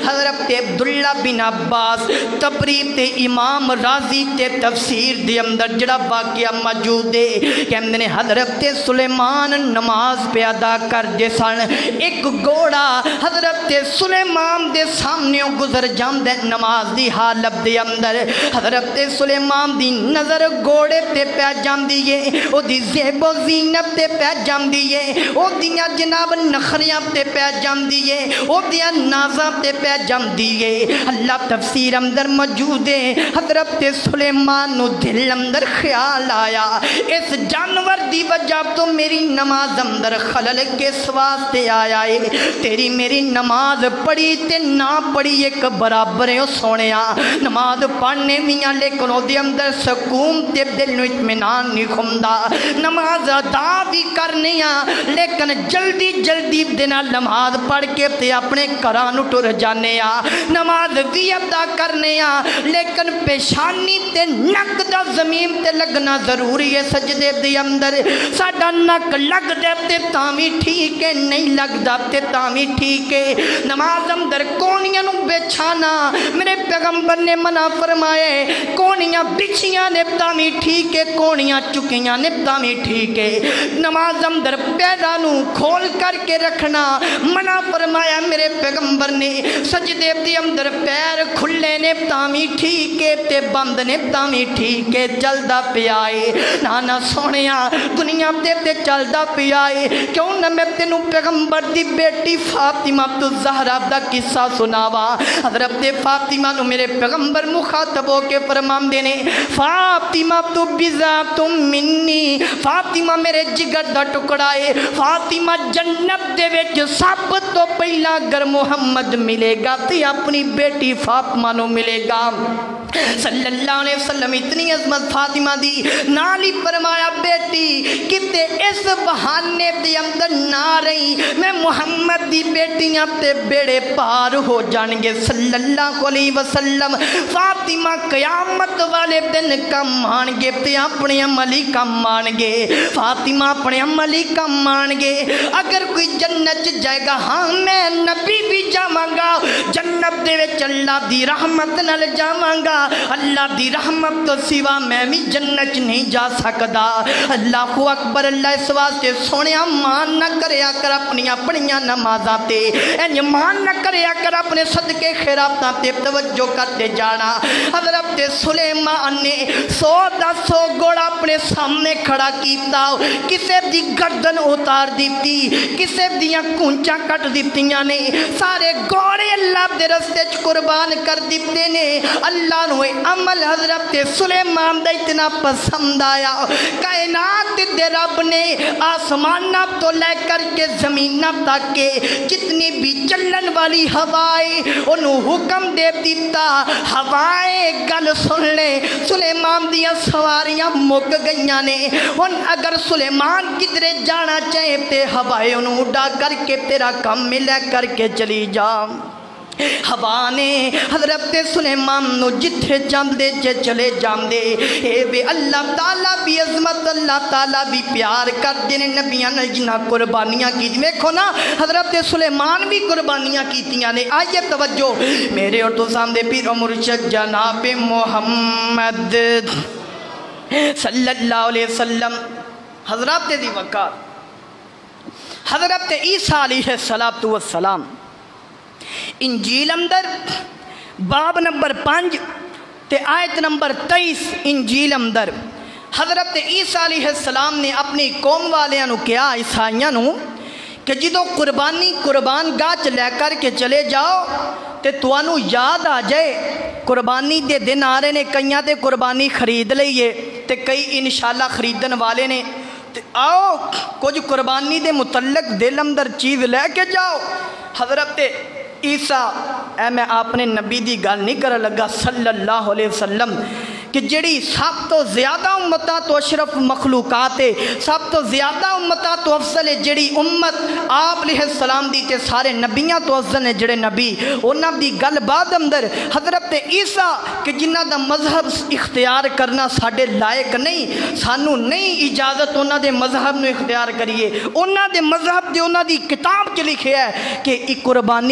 حضرت عبداللہ بن عباس تبری تے امام راضی تے تفسیر دے اندر جڑا واقعہ موجود ہے کہندے نے حضرت سلیمان نماز پہ ادا کر دے سن ایک گھوڑا حضرت سلیمان دے سامنے گزر جاندے نماز دی حالت دے اندر حضرت سلیمان دی نظر گھوڑے تے پہ جاندی ہے او دی زیب و زینت تے پہ جاندی ہے او دیاں جناب نخریاں تے پہ جاندی ہے او دیاں نازاں تے پہ جم دیئے اللہ تفسیر اندر موجود ہے حضرت سلیمان نو دل اندر خیال آیا اس جانور دی وجہ تو میری نماز اندر خلل کے واسطے آیا ہے تیری میری نماز پڑھی تے نہ پڑھی ایک برابر ہے سونیا نماز پڑھنے میاں لیکن او دے اندر سکون تے دل نو اطمینان نہیں کھمدا نماز ادا بھی کرنیاں لیکن جلدی جلدی دینا نماز پڑھ کے تے اپنے کرانو ٹر جانے نماز بھی ادا کرنے لیکن پیشانی تے نک دا زمین تے لگنا ضروری ہے سجدے دے اندر ساڈا نک لگ دے تے تاوی ٹھیک ہے نہیں لگ دا تے تاوی ٹھیک ہے نماز اندر کونیاں نو بچھانا میرے پیغمبر نے منع فرمائے کونیاں بچھیاں نے تاوی ٹھیک ہے کونیاں چکیاں نے تاوی ٹھیک ہے نماز اندر پیرا نو کھول کر کے رکھنا منع فرمایا میرے پیغمبر نے سجدے دے اندر پیر کھلے نے تامی ٹھیک ہے تے بند نے تامی ٹھیک ہے چلدا پیائے نانا سونیا دنیا تے چلدا پیائے کیوں نہ میں تینوں پیغمبر دی بیٹی فاطمہ تو زہرا دا قصہ سناوا حضرت فاطمہ نو میرے پیغمبر مخاطب ہو کے فرماندے نے فاطمہ تو بذات منی فاطمہ میرے جگر دا ٹکڑا ہے فاطمہ جنت دے وچ سب تو پہلا گر محمد ملے گا تے اپنی بیٹی فاطمہ نو ملے گا صلی اللہ علیہ وسلم اتنی عظمت فاطمہ دی نالی فرمایا بیٹی کتے اس بہانے دے اندر نہ رہی میں محمد دی بیٹیاں تے بیڑے پار ہو جانگے صلی اللہ علیہ وسلم فاطمہ قیامت والے دن کم مانگے تے اپنے عملی کم مانگے فاطمہ اپنے عملی کم مانگے اگر کوئی جنت جائے گا ہاں میں نبی بھی جاواں گا جنت دے وچ اللہ دی رحمت نال جاواں گا اللہ دی رحمت تو سوا میں بھی جنت نہیں جا سکدا اللہ اکبر اللہ اس واسطے سونیا مان نہ کریا کر اپنیاں نمازاں تے این مان نہ کریا کر اپنے صدقے خیراتاں تے توجہ کرتے جانا حضرت سلیمان نے 100 گھوڑا اپنے سامنے کھڑا کیتا کسے دی گردن اتار دیتی کسے دیاں کونچاں کٹ دیتیاں نے، سارے گھوڑے اللہ دے رستے چ قربان کر دیتے نے۔ اللہ نو عمل حضرت سلیمان دا اتنا پسند آیا، کائنات دے رب نے آسمان تو لے کر کے زمین تک کے جتنی بھی چلن والی ہوائیں انہوں حکم دے دیتا، ہوائیں گل سن لے، سلیمان دیا سواریاں مک گئیاں نے۔ ان اگر سلیمان کدھرے جانا چاہے تے ہوائیں انہوں اڑا کر کے تیرا کام ملے کر کے چلی جا۔ ہوا نے حضرت سلیمان نو جتھے جاندے چلے جاندے، اے بے اللہ تعالیٰ بھی عظمت، اللہ تعالیٰ بھی پیار کر دینے نبیاں نے جنہ قربانیاں کی دی۔ دیکھو نا حضرت سلیمان بھی قربانیاں کیتیاں نے۔ آئیے توجہ میرے اور تو سامنے پیر و مرشد جناب محمد صلی اللہ علیہ وسلم حضرت دی وقار حضرت عیسیٰ علیہ السلام انجیل اندر باب نمبر 5 تے آیت نمبر 23 انجیل اندر حضرت عیسیٰ علیہ السلام نے اپنی قوم والیاں نو کیا، عیسائیاں نو، کہ جدو قربان گاہ چ لے کر کے چلے جاؤ تے توانو یاد آ جائے قربانی دے دن آ رہے نے، کئیاں تے قربانی خرید لئیے تے کئی انشاءاللہ خریدن والے نے، آؤ کچھ قربانی دے متعلق دل اندر چیز لے کے جاؤ۔ حضرت عیسیٰ میں آپ نے نبی دی گل نہیں کر لگا صلی اللہ علیہ وسلم کہ جڑی سب تو زیادہ امتہ تو اشرف مخلوقات ہے، سب تو زیادہ امتہ تو افضل ہے جڑی امت آپ علیہ السلام دی تے سارے نبیاں تو افضل ہے جڑے نبی، انہاں دی گل بعد اندر حضرت عیسیٰ کہ جنہ دا مذہب اختیار کرنا ساڑھے لائق نہیں، سانو نہیں اجازت انہاں دے مذہب نو اختیار کریے، انہاں دے مذہب دے انہاں دی کتاب چ لکھے ہے کہ ایک قربان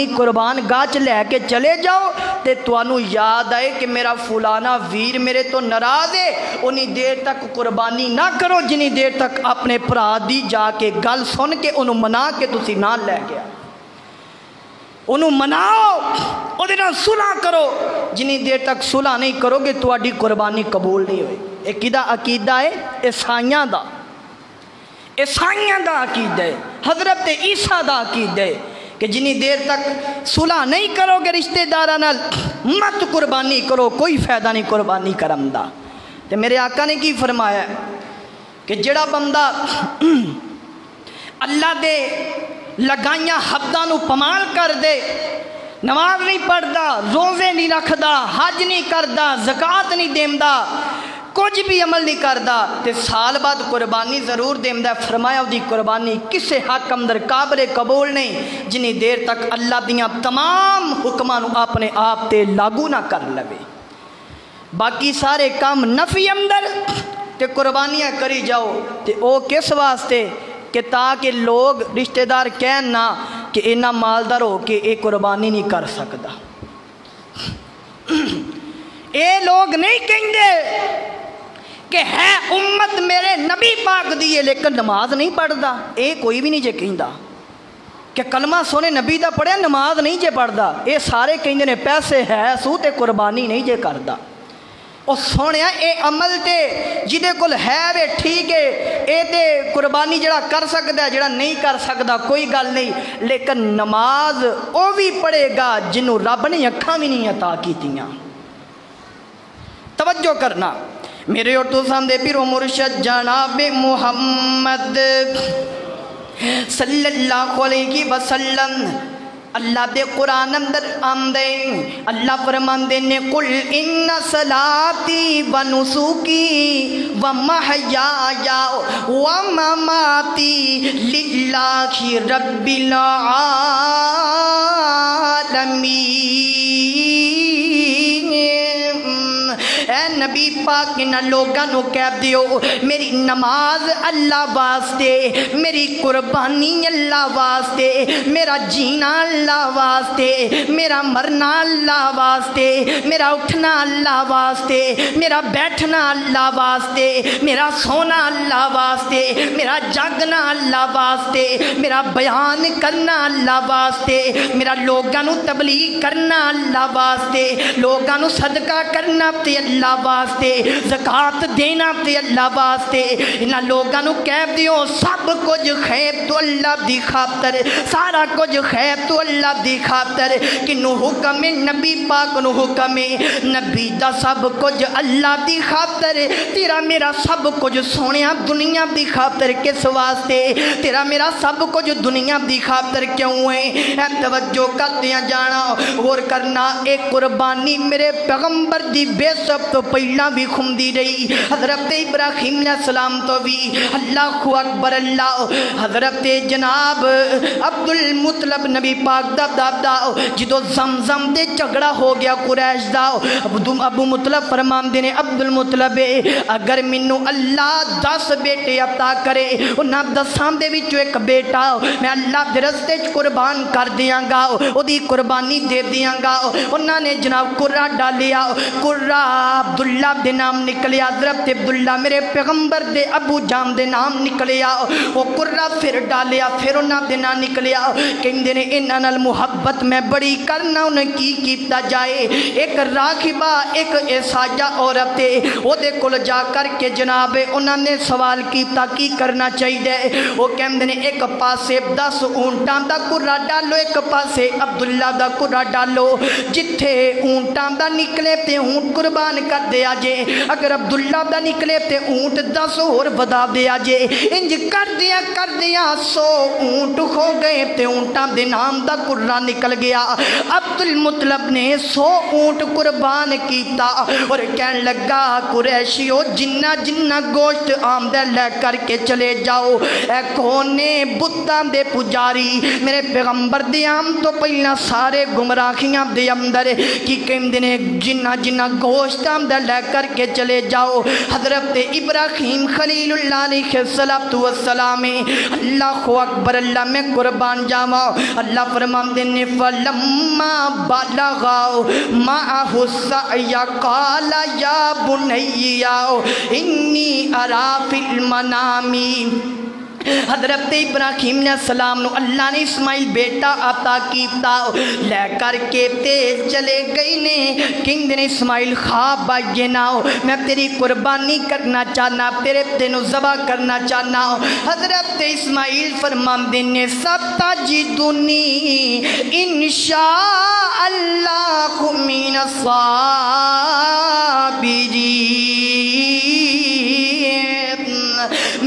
گاہ چ لے کے چلے جاؤ تے توانو یاد آئے کہ میرا فلانا ویر میرے تو ناراض ہے، انہی دیر تک قربانی نہ کرو جنہی دیر تک اپنے پرا دی جا کے گل سن کے انہوں منا کے تسی نہ لے گیا، انہوں مناؤ انہوں صلح کرو، جنہی دیر تک صلح نہیں کرو گے تو اڈی قربانی قبول نہیں ہوئے۔ ایک عقیدہ ہے عیسائیاں دا عقیدہ ہے، حضرت عیسیٰ دا عقیدہ ہے کہ جنہی دیر تک صلح نہیں کرو گے رشتہ داراں نال مت قربانی کرو، کوئی فائدہ نہیں قربانی کرم دا۔ تے میرے آقا نے کی فرمایا کہ جڑا بندہ اللہ دے لگائیاں حداں نو پمال کر دے، نماز نہیں پڑھدا، روزے نہیں رکھدا، حج نہیں کردا، زکوٰۃ نہیں دیندا، کچھ بھی عمل نہیں کردا تے سال بعد قربانی ضرور دیندہ ہے، فرمایا دی قربانی کسے حق اندر قابل قبول نہیں جنہی دیر تک اللہ دیاں تمام حکمان اپنے آپ تے لاگو نہ کر لوے۔ باقی سارے کام نفی اندر تے قربانیاں کری جاؤ تے او کس واسطے کہ تاکہ لوگ رشتہ دار کہن نہ کہ اینا مالدار ہو کہ اے قربانی نہیں کر سکتا، اے لوگ نہیں کہیں گے کہ ہے امت میرے نبی پاک دیئے لیکن نماز نہیں پڑھدا، اے کوئی بھی نہیں جے کہندا کہ کلمہ سونے نبی دا پڑھے نماز نہیں جے پڑھدا، اے سارے کہندے نے پیسے ہے سو تے قربانی نہیں جے کردا۔ او سونے اے عمل تے جدے کل ہے وے ٹھیک ہے، اے تے قربانی جڑا کر سکدا ہے جڑا نہیں کر سکدا کوئی گل نہیں، لیکن نماز او بھی پڑھے گا جنہوں رب نے اکھاں بھی نہیں عطا کیتیاں۔ توجہ کرنا میرے اور تو سامنے پیر و مرشد جناب محمد صلی اللہ علیہ وسلم اللہ دے قرآن اندر آمدے اللہ فرماندے نے قل ان صلاتی و نسوکی و محیایا و مماتی للہ رب العالمین۔ اے نبی پاک نہ لوگاں نو کہہ دیو میری نماز اللہ واسطے، میری قربانی اللہ واسطے، میرا جینا اللہ واسطے، میرا مرنا اللہ واسطے، میرا اٹھنا اللہ واسطے، میرا بیٹھنا اللہ واسطے، میرا سونا اللہ واسطے، میرا جاگنا اللہ واسطے، میرا بیان کرنا اللہ واسطے، میرا لوگاں نو تبلیغ کرنا اللہ واسطے، لوگاں نو صدقہ کرنا تے اللہ واسطے، زکات دینا تے اللہ واسطے۔ انہاں لوگاں نو کہہ دیو سب کچھ خیر تو اللہ دی خاطر، سارا کچھ خیر تو اللہ دی خاطر۔ کنو حکم نبی پاک نو حکم نبی دا سب کچھ اللہ دی خاطر، تیرا میرا سب کچھ سونیا دنیا دی خاطر کس واسطے؟ تیرا میرا سب کچھ دنیا دی خاطر کیوں ہے؟ اے توجہ کردیاں جانا اور کرنا، ایک قربانی میرے پیغمبر دی بے سب تو پہلا بھی کھمدی رہی، حضرت ابراہیم علیہ السلام تو بھی۔ اللہ اکبر اللہ۔ حضرت جناب عبد المطلب نبی پاک دا دادا جدو زمزم دے جھگڑا ہو گیا قریش دا، ابو مطلب فرمان دینے عبد المطلب اگر منو اللہ 10 بیٹے عطا کرے انہاں 10 دے وچوں ایک بیٹا میں اللہ دے راستے وچ قربان کر دیاں گا، او دی قربانی دے دیاں گا۔ انہاں نے جناب قرہ ڈالیا، قرہ عبداللہ دے نام نکلیا، حضرت عبداللہ میرے پیغمبر دے ابو جام دے نام نکلیا۔ وہ قرہ پھر ڈالیا، پھر انہاں دے نام نکلیا، کہندے نے انہاں نال محبت میں بڑی کرنا انہیں کی کیتا جائے۔ ایک راکبہ ایک عیسائیہ عورت او دے کول جا کر کے جناب انہوں نے سوال کیتا کی کرنا چاہیے؟ وہ کہندے نے ایک پاسے 10 اونٹاں دا قرہ ڈالو، ایک پاسے عبداللہ دا قرہ ڈالو، جتھے اونٹاں دا نکلے تے اونٹ قربان کر دیا جے، اگر عبداللہ دا نکلے تے اونٹ 10 اور بدا دیا جے۔ انج کر دیا 100 اونٹ ہو گئے تے اونٹاں دے نام دا قرہ نکل گیا۔ عبد المطلب نے 100 اونٹ قربان کیتا اور کہنے لگا قریشیو جنہ جنہ گوشت آمدہ لے کر کے چلے جاؤ، اے کونے بتاں دے پجاری میرے پیغمبر دے آم تو پہلا سارے گمراہیاں دے اندر کی کہندے نے جنہ جنہ گوشت آمدہ لے کر کے چلے جاؤ۔ حضرت ابراہیم خلیل اللہ علیہ السلام اللہ اکبر اللہ میں قربان جاواں۔ اللہ فرمان دینے فَلَمَّا بَلَغَا مَعَهُ السَّعْيَ قَالَ يَا بُنَيَّ إِنِّي أَرَىٰ فِي الْمَنَامِ۔ حضرت ابراہیم علیہ السلام نو اللہ نے اسماعیل بیٹا عطا کیتا، لے کر کے تے چلے گئی نے کہندے نے اسماعیل خواب آئیے نہ میں تیری قربانی کرنا چاہنا، تیرے تینو ذبح کرنا چاہنا۔ حضرت اسماعیل فرماندے نے ستجدنی انشاء اللہ من الصابرین،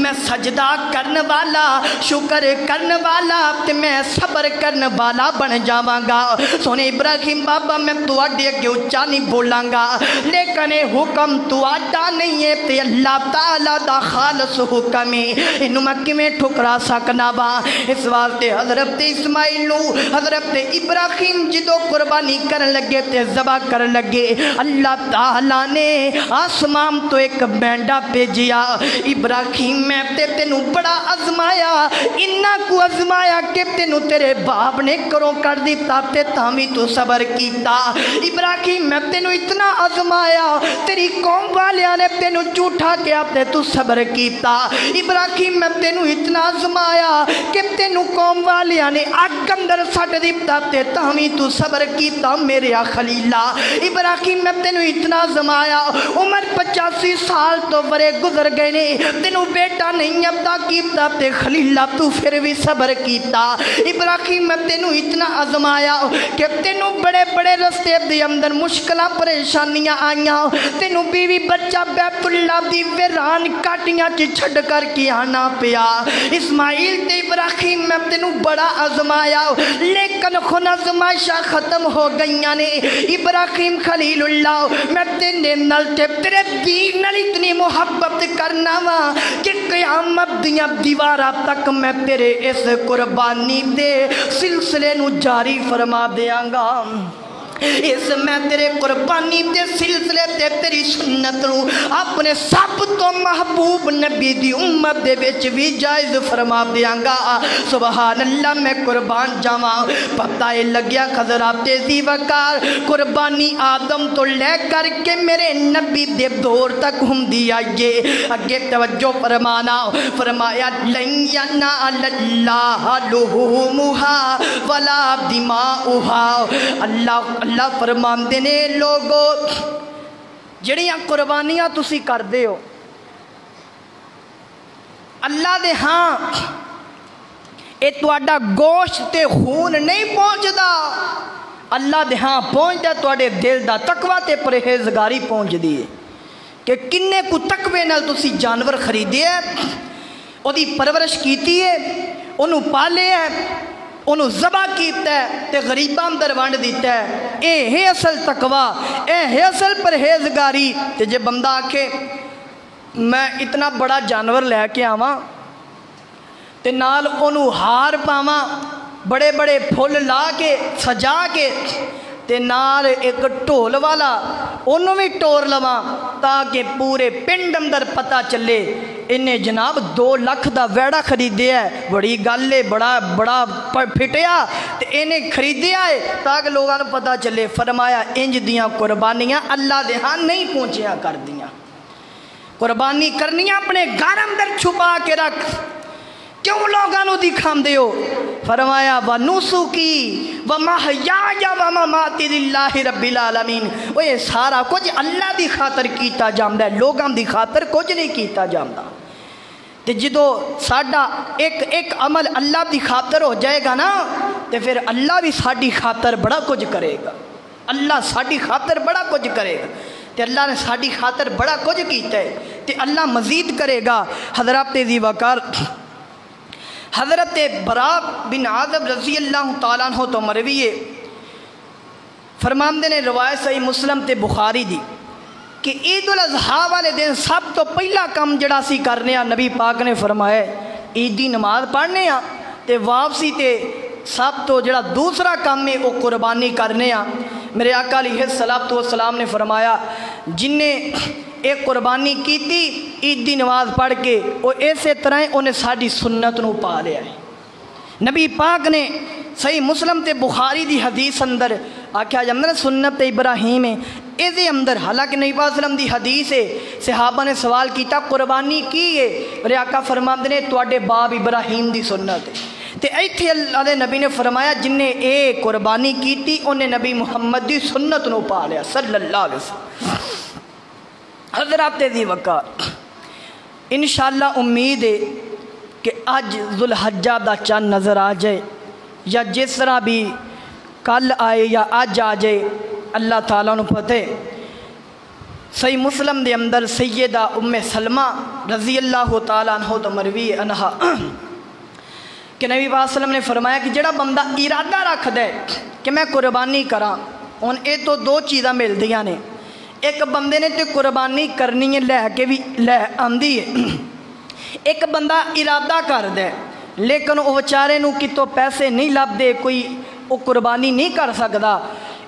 میں سجدہ کرنے والا، شکر کرنے والا تے میں صبر کرنے والا بن جاواں گا۔ سونے ابراہیم بابا میں تو اڈے کے اچھا نہیں بولاں گا، لیکن حکم تو اڈا نہیں ہے تے اللہ تعالیٰ دا خالص حکم ہے، انہوں میں کمیں ٹھکرا سکنا با۔ اس واسطے حضرت اسماعیل نو حضرت ابراہیم جدو قربانی کرن لگے تے ذبح کرن لگے، اللہ تعالیٰ نے آسمان تو ایک بینڈا بھیجیا، ابراہیم میں تینوں بڑا ازمایا، انہاں کو ازمایا کہ تینوں تیرے باپ نے کروں کر دیتا تے تامی تو صبر کیتا۔ ابراہیم میں تینوں اتنا ازمایا، تیری قوم والیاں نے تینوں جھوٹا کیا تے تو صبر کیتا۔ ابراہیم میں تینوں اتنا ازمایا کہ تینوں قوم والیاں نے آگ اندر سٹ دیتا تے تامی تو صبر کیتا میرے خلیلہ۔ ابراہیم میں تینوں اتنا ازمایا، عمر 85 سال تو برے گزر گئے نے، تینوں بیٹا نہیں عطا کیتا تے خلیلہ تو پھر بھی صبر کیتا۔ ابراہیم میں تینوں اتنا ازمایا کہ تینوں بڑے بڑے رستے دے اندر مشکلہ پریشانیاں آئیاں، تینوں بیوی بچہ بیت اللہ دی ویران کاٹیاں چی چھڑ کر کے آنا پیا۔ اسماعیل تے ابراہیم میں تینوں بڑا ازمایا، لیکن خون ازمائشہ ختم ہو گئیاں نے۔ ابراہیم خلیل اللہ میں تینے نل تے تیرے دین نل اتنی محبت کرنا وا کہ قیامت دیاں دیوارہ تک میں تیرے اس قربانی دے سلسلے نو جاری فرما دیاں گا، اس میں تیرے قربانی دے سلسلے تے تیری سنت نو اپنے سب تو محبوب نبی دی امت دے وچ بھی جائز فرما دیاں گا۔ سبحان اللہ میں قربان جاواں۔ پتہ لگیا حضرات ذی وقار قربانی آدم تو لے کر کے میرے نبی دے دور تک ہندی آئیے، اگے توجہ فرمانا، فرمایا لن ینال اللہ لحومہا ولا دماؤہا۔ اللہ فرماندے نے لوگو جڑیاں قربانیاں تسی کر دے ہو اللہ دے ہاں اے تواڈا گوشت تے خون نہیں پہنچدا، اللہ دے ہاں پہنچدا تواڈے دل دا تقوی تے پرہیزگاری پہنچ دی ہے کہ کنے کو تقوی نال تسی جانور خریدے ہے، او دی پرورش کیتی ہے، انہوں پالے ہے، انہوں ذبح کیتا ہے تے غریباں اندر ونڈ دیتا ہے۔ اے ہے اصل تقوی، اے ہے اصل پرہیزگاری۔ تے جے بندہ آکھے میں اتنا بڑا جانور لے کے آواں تے نال انہوں ہار پاواں، بڑے بڑے پھول لا کے سجا کے تے نال ایک ٹول والا انہوں بھی ٹور لواں تاکہ پورے پنڈ اندر پتہ چلے انہیں جناب 2 لاکھ دا ویڑا خریدے ہے، بڑی گالے بڑا پھٹیا تے انہیں خریدے آئے تاکہ لوگاں کو پتہ چلے۔ فرمایا انج دیاں قربانیاں اللہ دے ہاں نہیں پہنچیا کر دیاں، قربانی کرنیاں اپنے گھر اندر چھپا کے رکھ، کیوں لوگانوں دکھام دے ہو؟ فرمایا وَنُسُكِي وَمَحْيَايَ وَمَمَاتِي لِلَّهِ رَبِّ الْعَالَمِينَ۔ وہ یہ سارا کچھ اللہ دی خاطر کیتا جامدہ ہے، لوگاں دی خاطر کچھ نہیں کیتا جامدہ۔ تے جدو ساڈا ایک عمل اللہ دی خاطر ہو جائے گا نا تے پھر اللہ بھی ساڈی خاطر بڑا کچھ کرے گا، اللہ ساڈی خاطر بڑا کچھ کرے گا۔ تے اللہ نے ساڈی خاطر بڑا کچھ کیتا ہے تے اللہ مزید کرے گا۔ حضرات ذی وقار حضرت براء بن عازب رضی اللہ تعالیٰ عنہ تو مروی ہے، فرماندے نے روایت صحیح مسلم تے بخاری دی کہ عید الاضحیٰ والے دن سب تو پہلا کام جڑا سی کرنے آ، نبی پاک نے فرمایا عید دی نماز پڑھنے آ تے واپسی تے سب تو جڑا دوسرا کام ہے وہ قربانی کرنے آ۔ میرے آقا علیہ الصلوۃ والسلام نے فرمایا جن نے ایک قربانی کیتی عید دی نماز پڑھ کے وہ ایسے طرح انہیں ساری سنت نو پا لیا ہے۔ نبی پاک نے صحیح مسلم تے بخاری دی حدیث اندر آکھا جامدہ سنت ابراہیم ہے، ایدے اندر حالانکہ نبی پاک صلی اللہ علیہ وسلم دی حدیث ہے، صحابہ نے سوال کیتا قربانی کی ہے، میرے آقا فرماندے نے تواڈے باب ابراہیم دی سنت ہے۔ تے ایتھے اللہ دے نبی نے فرمایا جن نے اے قربانی کیتی انہیں نبی محمد دی سنت نو پا لیا صلی اللہ علیہ وسلم۔ حضرات ذی وقار انشاءاللہ امید ہے کہ آج ذوالحجہ دا چاند نظر آ جائے یا جس طرح بھی کل آئے یا آج آ جائے، اللہ تعالیٰ نے پتہ ہے۔ صحیح مسلم دے اندر سیدہ ام سلمہ رضی اللہ تعالیٰ عنہ تو مروی عنہا کہ نبی پاک صلی اللہ علیہ وسلم نے فرمایا کہ جڑا بندہ ارادہ رکھ دے کہ میں قربانی کراں، ان اے تو 2 چیزاں مل دیاں نے، ایک بندے نے تے قربانی کرنی ہے لے کے بھی لے آندی ہے، ایک بندہ ارادہ کر دے لیکن وہ بیچارے نو کتوں پیسے نہیں لب دے، کوئی وہ قربانی نہیں کر سکتا،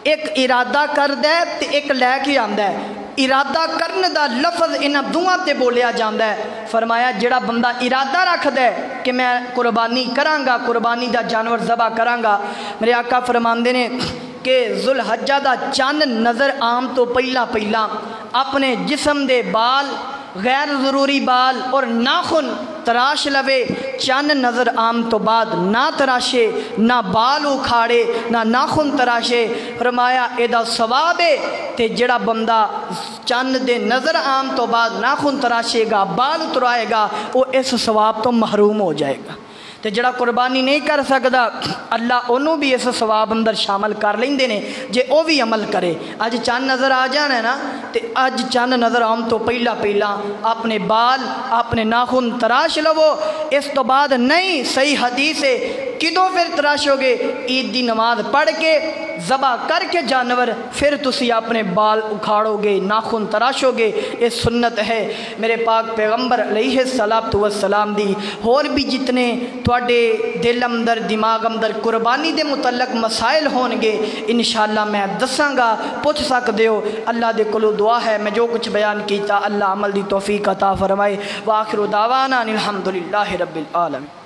ایک ارادہ کر دے تے ایک لے کے آندا ہے۔ ارادہ کرنے دا لفظ انہاں دوہاں تے بولیا جاندا ہے۔ فرمایا جڑا بندہ ارادہ رکھ دے کہ میں قربانی کراں گا، قربانی دا جانور ذبح کراں گا، میرے آقا فرماندے نے کہ ذوالحجہ دا چند نظر آم تو پہلا اپنے جسم دے بال غیر ضروری بال اور ناخن تراش لوے، چند نظر آم تو بعد نہ تراشے، نہ بال اکھاڑے، نہ ناخن تراشے۔ فرمایا ایدہ ثواب ہے تے جڑا بندہ چند دے نظر آم تو بعد ناخن تراشے گا، بال اترائے گا، وہ اس ثواب تو محروم ہو جائے گا۔ تے جڑا قربانی نہیں کر سکتا اللہ انہوں بھی اس ثواب اندر شامل کر لیندے نے جے او بھی عمل کرے۔ اج چند نظر آ جانا ہے نا تے اج چند نظر آم تو پہلا اپنے بال اپنے ناخن تراش لو، اس تو بعد نہیں صحیح حدیث ہے کدوں پھر تراشو گے؟ عید دی نماز پڑھ کے ذبح کر کے جانور پھر تسی اپنے بال اکھاڑو گے، ناخن تراشو گے، یہ سنت ہے میرے پاک پیغمبر علیہ الصلوۃ والسلام دی۔ اور بھی جتنے تواڈے دل اندر دماغ اندر قربانی دے متعلق مسائل ہون گے انشاءاللہ میں دساں گا، پوچھ سکدے ہو۔ اللہ دے کولوں دعا ہے میں جو کچھ بیان کیتا اللہ عمل دی توفیق عطا فرمائے۔ وآخر دعوانا الحمدللہ رب العالمین۔